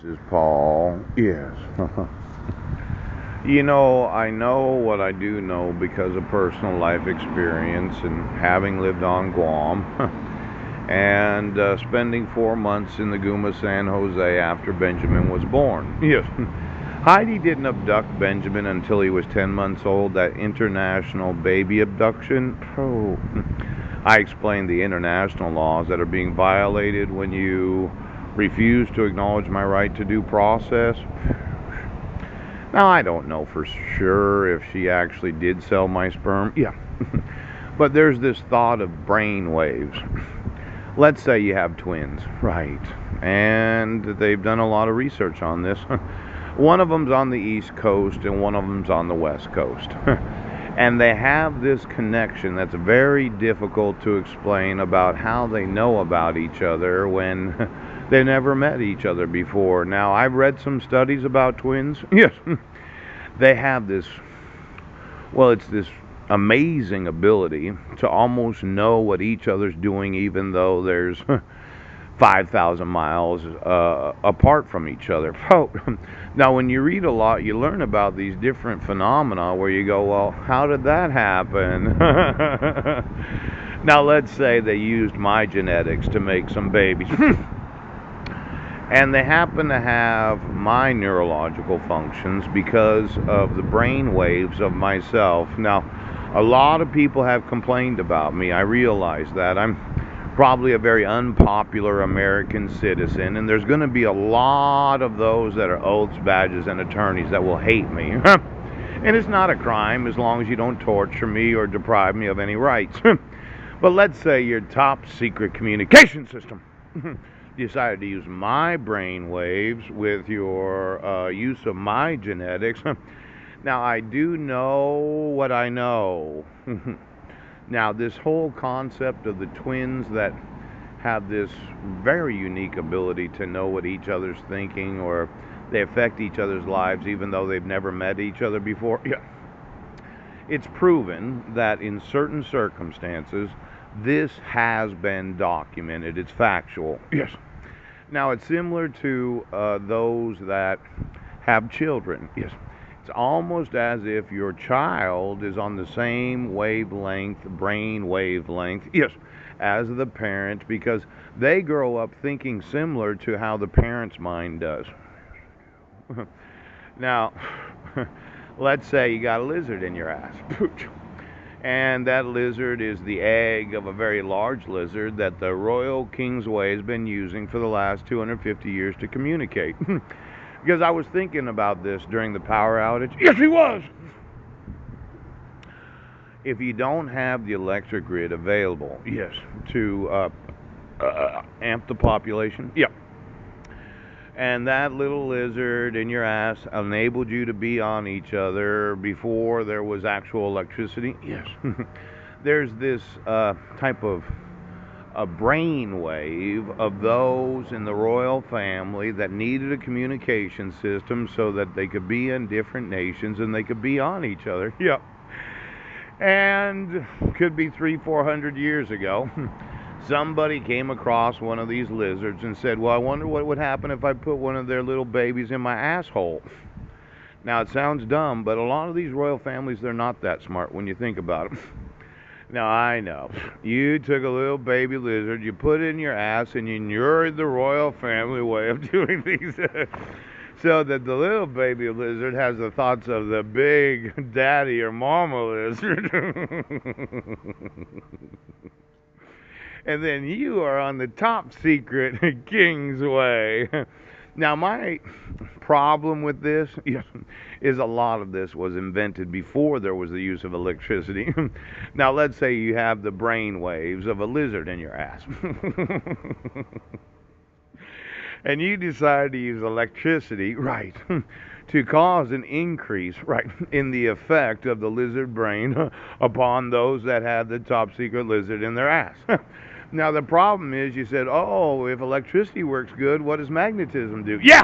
is Paul. Yes. I know what I do know because of personal life experience and having lived on Guam and spending 4 months in the Guma San Jose after Benjamin was born. Yes. Heidi didn't abduct Benjamin until he was 10 months old, that international baby abduction. Oh. I explained the international laws that are being violated when you refuse to acknowledge my right to due process. Now, I don't know for sure if she actually did sell my sperm. Yeah. But there's this thought of brain waves. Let's say you have twins, right? And they've done a lot of research on this. One of them's on the East Coast and one of them's on the West Coast. And they have this connection that's very difficult to explain about how they know about each other when they never met each other before. Now, I've read some studies about twins. Yes. They have this, well, it's this amazing ability to almost know what each other's doing even though there's 5,000 miles apart from each other. Now, when you read a lot, you learn about these different phenomena where you go, well, how did that happen? Now, let's say they used my genetics to make some babies. And they happen to have my neurological functions because of the brain waves of myself. Now, a lot of people have complained about me. I realize that. I'm probably a very unpopular American citizen, and there's going to be a lot of those that are oaths, badges, and attorneys that will hate me. And it's not a crime as long as you don't torture me or deprive me of any rights. But let's say your top secret communication system decided to use my brain waves with your use of my genetics. Now, I do know what I know. Now, this whole concept of the twins that have this very unique ability to know what each other's thinking, or they affect each other's lives even though they've never met each other before. Yeah. It's proven that in certain circumstances, this has been documented. It's factual. Yes. Now, it's similar to those that have children. Yes. It's almost as if your child is on the same wavelength, brain wavelength, yes, as the parent, because they grow up thinking similar to how the parent's mind does. Now, let's say you got a lizard in your ass. And that lizard is the egg of a very large lizard that the Royal Kingsway has been using for the last 250 years to communicate. Because I was thinking about this during the power outage. Yes, he was! If you don't have the electric grid available, yes, to amp the population, yeah. And that little lizard in your ass enabled you to be on each other before there was actual electricity, yes. There's this type of a brainwave of those in the royal family that needed a communication system so that they could be in different nations and they could be on each other. Yeah. And could be 300-400 years ago, somebody came across one of these lizards and said, well, I wonder what would happen if I put one of their little babies in my asshole. Now, it sounds dumb, but a lot of these royal families, they're not that smart when you think about it. Now, I know. You took a little baby lizard, you put it in your ass, and you inured the royal family way of doing these. So that the little baby lizard has the thoughts of the big daddy or mama lizard. And then you are on the top secret King's Way. Now, my problem with this is a lot of this was invented before there was the use of electricity. Now, let's say you have the brain waves of a lizard in your ass. And you decide to use electricity, right, to cause an increase, right, in the effect of the lizard brain upon those that have the top secret lizard in their ass. Now, the problem is you said, oh, if electricity works good, what does magnetism do? Yeah!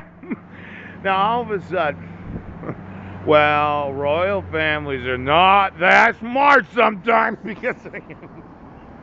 Now, all of a sudden, well, royal families are not that smart sometimes because